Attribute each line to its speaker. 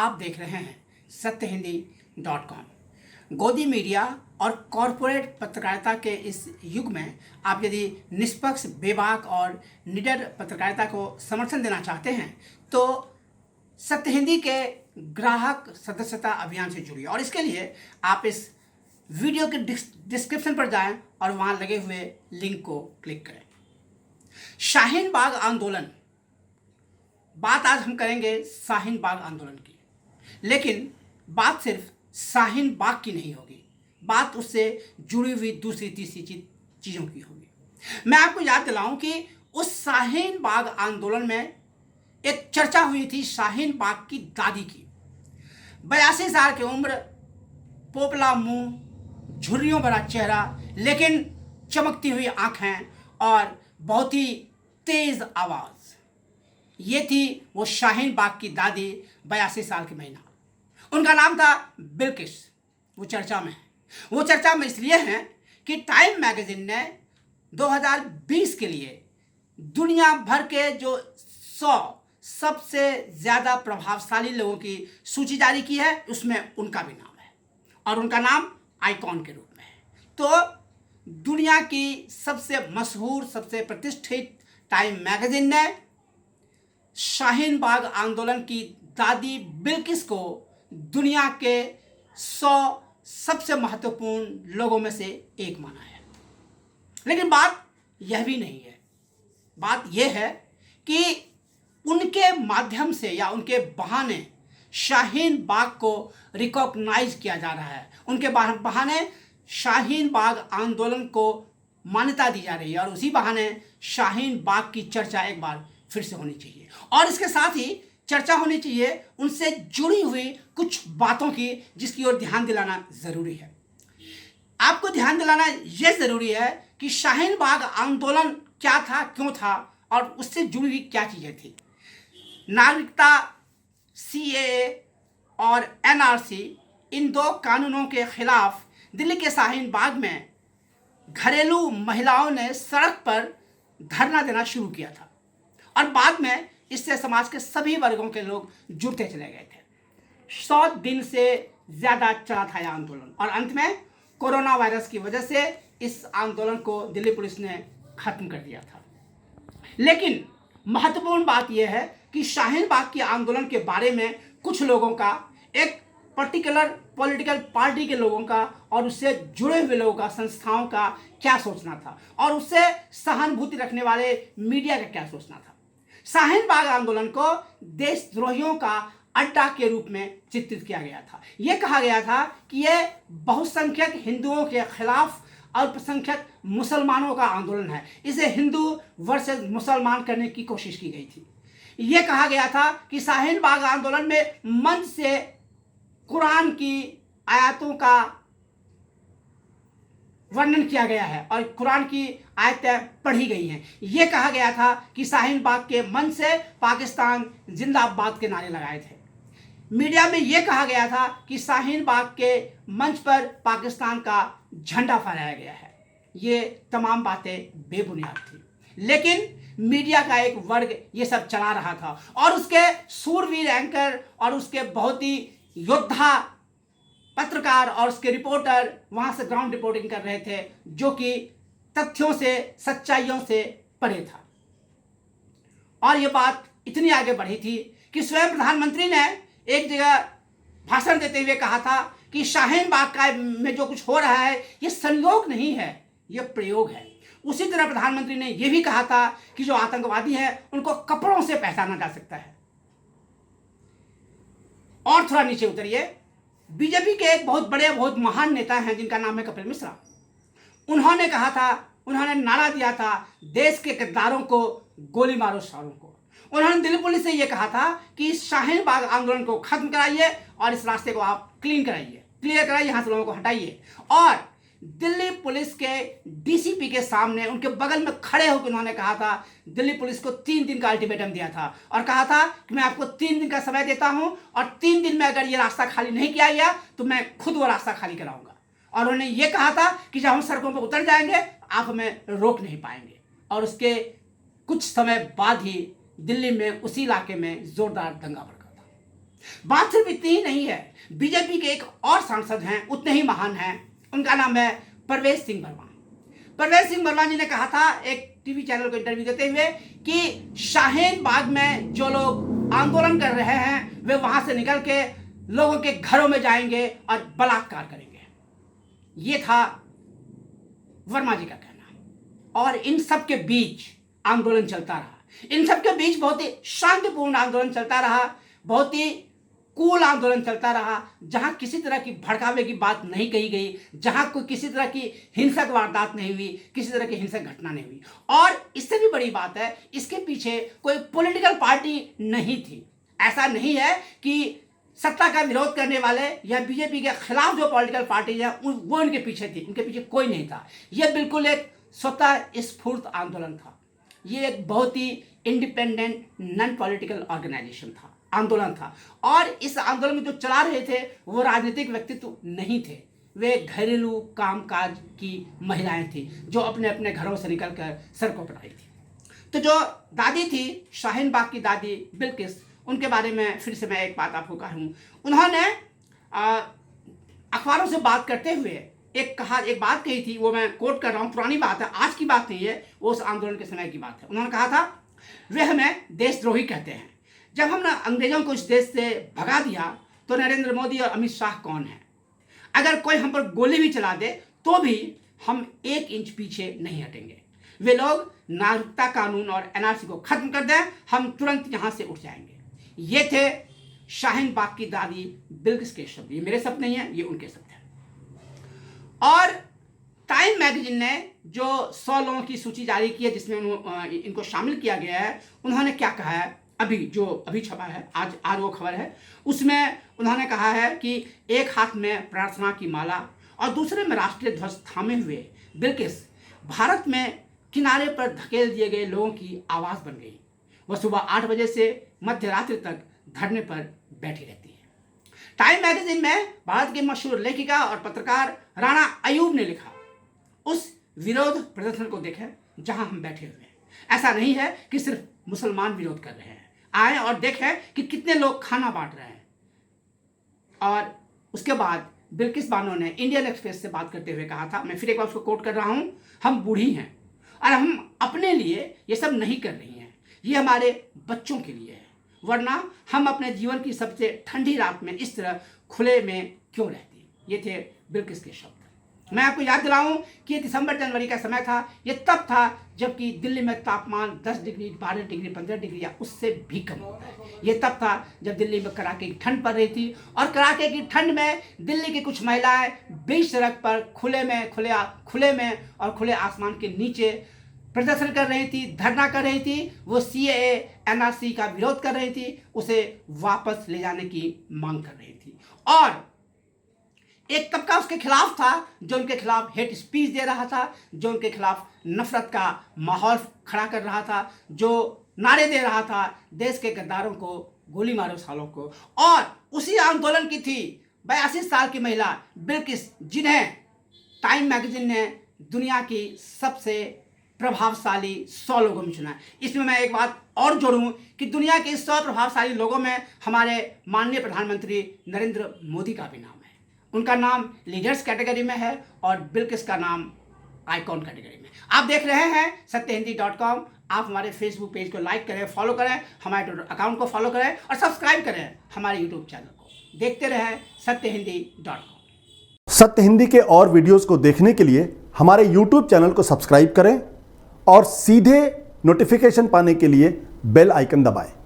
Speaker 1: आप देख रहे हैं सत्यहिंदी.com। गोदी मीडिया और कॉरपोरेट पत्रकारिता के इस युग में आप यदि निष्पक्ष, बेबाक और निडर पत्रकारिता को समर्थन देना चाहते हैं तो सत्य हिंदी के ग्राहक सदस्यता अभियान से जुड़िए। और इसके लिए आप इस वीडियो के डिस्क्रिप्शन पर जाएं और वहां लगे हुए लिंक को क्लिक करें। शाहीन बाग आंदोलन, बात आज हम करेंगे शाहीन बाग आंदोलन की, लेकिन बात सिर्फ शाहीन बाग की नहीं होगी, बात उससे जुड़ी हुई दूसरी तीसरी चीज़ों की होगी। मैं आपको याद दिलाऊं कि उस शाहीन बाग आंदोलन में एक चर्चा हुई थी शाहीन बाग की दादी की। 82 साल की उम्र, पोपला मुंह, झुर्रियों भरा चेहरा, लेकिन चमकती हुई आंखें और बहुत ही तेज आवाज। ये थी वो शाहीन बाग की दादी, 82 साल की महिला। उनका नाम था बिल्किस। वो चर्चा में है। वो चर्चा में इसलिए है कि टाइम मैगजीन ने 2020 के लिए दुनिया भर के जो 100 सबसे ज़्यादा प्रभावशाली लोगों की सूची जारी की है, उसमें उनका भी नाम है और उनका नाम आइकॉन के रूप में है। तो दुनिया की सबसे मशहूर, सबसे प्रतिष्ठित टाइम मैगजीन ने शाहीन बाग आंदोलन की दादी बिल्किस को दुनिया के 100 सबसे महत्वपूर्ण लोगों में से एक माना है। लेकिन बात यह भी नहीं है। बात यह है कि उनके माध्यम से या उनके बहाने शाहीन बाग को रिकॉग्नाइज किया जा रहा है। उनके बहाने शाहीन बाग आंदोलन को मान्यता दी जा रही है और उसी बहाने शाहीन बाग की चर्चा एक बार फिर से होनी चाहिए। और इसके साथ ही चर्चा होनी चाहिए उनसे जुड़ी हुई कुछ बातों की, जिसकी ओर ध्यान दिलाना ज़रूरी है। आपको ध्यान दिलाना यह ज़रूरी है कि शाहीन बाग आंदोलन क्या था, क्यों था और उससे जुड़ी हुई क्या चीज़ें थी। नागरिकता, CAA और NRC, इन दो कानूनों के खिलाफ दिल्ली के शाहीन बाग में घरेलू महिलाओं ने सड़क पर धरना देना शुरू किया था और बाद में इससे समाज के सभी वर्गों के लोग जुड़ते चले गए थे। 100 दिन से ज़्यादा चला था यह आंदोलन और अंत में कोरोना वायरस की वजह से इस आंदोलन को दिल्ली पुलिस ने खत्म कर दिया था। लेकिन महत्वपूर्ण बात यह है कि शाहीन बाग के आंदोलन के बारे में कुछ लोगों का, एक पर्टिकुलर पॉलिटिकल पार्टी के लोगों का और उससे जुड़े हुए लोगों का, संस्थाओं का क्या सोचना था और उससे सहानुभूति रखने वाले मीडिया का क्या सोचना था। शाहीन बाग आंदोलन को देशद्रोहियों का अड्डा के रूप में चित्रित किया गया था। यह कहा गया था कि यह बहुसंख्यक हिंदुओं के खिलाफ अल्पसंख्यक मुसलमानों का आंदोलन है। इसे हिंदू वर्सेस मुसलमान करने की कोशिश की गई थी। यह कहा गया था कि शाहीन बाग आंदोलन में मंच से कुरान की आयतों का वर्णन किया गया है और कुरान की आयतें पढ़ी गई हैं। यह कहा गया था कि शाहीन बाग के मंच से पाकिस्तान जिंदाबाद के नारे लगाए थे। मीडिया में यह कहा गया था कि शाहीन बाग के मंच पर पाकिस्तान का झंडा फहराया गया है। ये तमाम बातें बेबुनियाद थी, लेकिन मीडिया का एक वर्ग ये सब चला रहा था और उसके सूरवीर एंकर और उसके बहुत ही योद्धा पत्रकार और उसके रिपोर्टर वहां से ग्राउंड रिपोर्टिंग कर रहे थे, जो कि तथ्यों से, सच्चाइयों से परे था। और ये बात इतनी आगे बढ़ी थी कि स्वयं प्रधानमंत्री ने एक जगह भाषण देते हुए कहा था कि शाहीन बाग का में जो कुछ हो रहा है ये संयोग नहीं है, ये प्रयोग है। उसी तरह प्रधानमंत्री ने यह भी कहा था कि जो आतंकवादी है उनको कपड़ों से पहचाना जा सकता है। और थोड़ा नीचे उतरिए, बीजेपी के एक बहुत बड़े, बहुत महान नेता हैं जिनका नाम है कपिल मिश्रा। उन्होंने कहा था, उन्होंने नारा दिया था, देश के गद्दारों को गोली मारो सारों को। उन्होंने दिल्ली पुलिस से यह कहा था कि इस शाहीन बाग आंदोलन को खत्म कराइए और इस रास्ते को आप क्लियर कराइए, यहाँ से लोगों को हटाइए। और दिल्ली पुलिस के DCP के सामने उनके बगल में खड़े होकर उन्होंने कहा था, दिल्ली पुलिस को 3 दिन का अल्टीमेटम दिया था और कहा था कि मैं आपको 3 दिन का समय देता हूं और 3 दिन में अगर ये रास्ता खाली नहीं किया गया तो मैं खुद वो रास्ता खाली कराऊंगा। और उन्होंने ये कहा था कि जब हम सड़कों पर उतर जाएंगे आप हमें रोक नहीं पाएंगे। और उसके कुछ समय बाद ही दिल्ली में उसी इलाके में जोरदार दंगा भड़का था। बात सिर्फ इतनी ही नहीं है, बीजेपी के एक और सांसद हैं, उतने ही महान हैं, उनका नाम है परवेज सिंह वर्मा। परवेज सिंह वर्मा जी ने कहा था एक टीवी चैनल को इंटरव्यू देते हुए कि शाहीन बाग में जो लोग आंदोलन कर रहे हैं वे वहां से निकल के लोगों के घरों में जाएंगे और बलात्कार करेंगे। ये था वर्मा जी का कहना। और इन सब के बीच आंदोलन चलता रहा। इन सब के बीच बहुत ही शांतिपूर्ण आंदोलन चलता रहा, बहुत ही कूल आंदोलन चलता रहा, जहां किसी तरह की भड़कावे की बात नहीं कही गई, जहां कोई किसी तरह की हिंसक वारदात नहीं हुई, किसी तरह की हिंसक घटना नहीं हुई। और इससे भी बड़ी बात है, इसके पीछे कोई पॉलिटिकल पार्टी नहीं थी। ऐसा नहीं है कि सत्ता का विरोध करने वाले या बीजेपी के खिलाफ जो पॉलिटिकल पार्टी है वो इनके पीछे थी। इनके पीछे कोई नहीं था। यह बिल्कुल एक स्वतः स्फूर्त आंदोलन था। ये एक बहुत ही इंडिपेंडेंट नॉन पॉलिटिकल ऑर्गेनाइजेशन था, आंदोलन था। और इस आंदोलन में जो चला रहे थे वो राजनीतिक व्यक्तित्व नहीं थे, वे घरेलू कामकाज की महिलाएं थी जो अपने अपने घरों से निकलकर सड़कों पर आई थी। तो जो दादी थी, शाहीन बाग की दादी बिल्किस, उनके बारे में फिर से मैं एक बात आपको कहूँ। उन्होंने अखबारों से बात करते हुए एक बात कही थी, वो मैं कोट कर रहा हूँ, पुरानी बात है, आज की बात नहीं है, वो उस आंदोलन के समय की बात है। उन्होंने कहा था, वे हमें देशद्रोही कहते हैं। जब हमने अंग्रेजों को इस देश से भगा दिया तो नरेंद्र मोदी और अमित शाह कौन है? अगर कोई हम पर गोली भी चला दे तो भी हम 1 इंच पीछे नहीं हटेंगे। वे लोग नागरिकता कानून और एनआरसी को खत्म कर दें, हम तुरंत यहाँ से उठ जाएंगे। ये थे शाहीन बाग की दादी बिल्किस के शब्द। ये मेरे शब्द नहीं है, ये उनके शब्द हैं। और टाइम मैगजीन ने जो 100 लोगों की सूची जारी की है जिसमें इनको शामिल किया गया है, उन्होंने क्या कहा है, अभी छपा है, आज वो खबर है, उसमें उन्होंने कहा है कि एक हाथ में प्रार्थना की माला और दूसरे में राष्ट्रीय ध्वज थामे हुए बिल्किस भारत में किनारे पर धकेल दिए गए लोगों की आवाज़ बन गई। वह सुबह 8 बजे से मध्य रात्रि तक धरने पर बैठी रहती है। टाइम मैगजीन में भारत की मशहूर लेखिका और पत्रकार राणा अयूब ने लिखा, उस विरोध प्रदर्शन को देखें जहां हम बैठे हुए हैं। ऐसा नहीं है कि सिर्फ मुसलमान विरोध कर रहे हैं, आए और देखें कि कितने लोग खाना बांट रहे हैं। और उसके बाद बिल्किस बानो ने इंडियन एक्सप्रेस से बात करते हुए कहा था, मैं फिर एक बार उसको कोट कर रहा हूं, हम बूढ़ी हैं और हम अपने लिए ये सब नहीं कर रही हैं, ये हमारे बच्चों के लिए है, वरना हम अपने जीवन की सबसे ठंडी रात में इस तरह खुले में क्यों रहती। ये थे बिल्किस के शब्द। मैं आपको याद दिलाऊं कि ये दिसंबर जनवरी का समय था। ये तब था जबकि दिल्ली में तापमान 10 डिग्री, 12 डिग्री, 15 डिग्री या उससे भी कम होता है। ये तब था जब दिल्ली में कड़ाके की ठंड पड़ रही थी और कड़ाके की ठंड में दिल्ली की कुछ महिलाएं बीच सड़क पर खुले में और खुले आसमान के नीचे प्रदर्शन कर रही थी, धरना कर रही थी। वो CAA NRC का विरोध कर रही थी, उसे वापस ले जाने की मांग कर रही थी। और एक तबका उसके खिलाफ था जो उनके खिलाफ हेट स्पीच दे रहा था, जो उनके खिलाफ नफरत का माहौल खड़ा कर रहा था, जो नारे दे रहा था, देश के गद्दारों को गोली मारो सालों को। और उसी आंदोलन की थी 82 साल की महिला बिल्किस, जिन्हें टाइम मैगजीन ने दुनिया की सबसे प्रभावशाली 100 लोगों में चुना। इसमें मैं एक बात और जोड़ूं कि दुनिया के 100 प्रभावशाली लोगों में हमारे माननीय प्रधानमंत्री नरेंद्र मोदी का भी नाम है। उनका नाम लीडर्स कैटेगरी में है और बिल्किस का नाम आइकॉन कैटेगरी में। आप देख रहे हैं satyahindi.com। आप हमारे फेसबुक पेज को लाइक करें, फॉलो करें, हमारे ट्विटर अकाउंट को फॉलो करें और सब्सक्राइब करें हमारे यूट्यूब चैनल को। देखते रहें satyahindi.com।
Speaker 2: सत्य हिंदी के और वीडियोस को देखने के लिए हमारे यूट्यूब चैनल को सब्सक्राइब करें और सीधे नोटिफिकेशन पाने के लिए बेल आइकन दबाएं।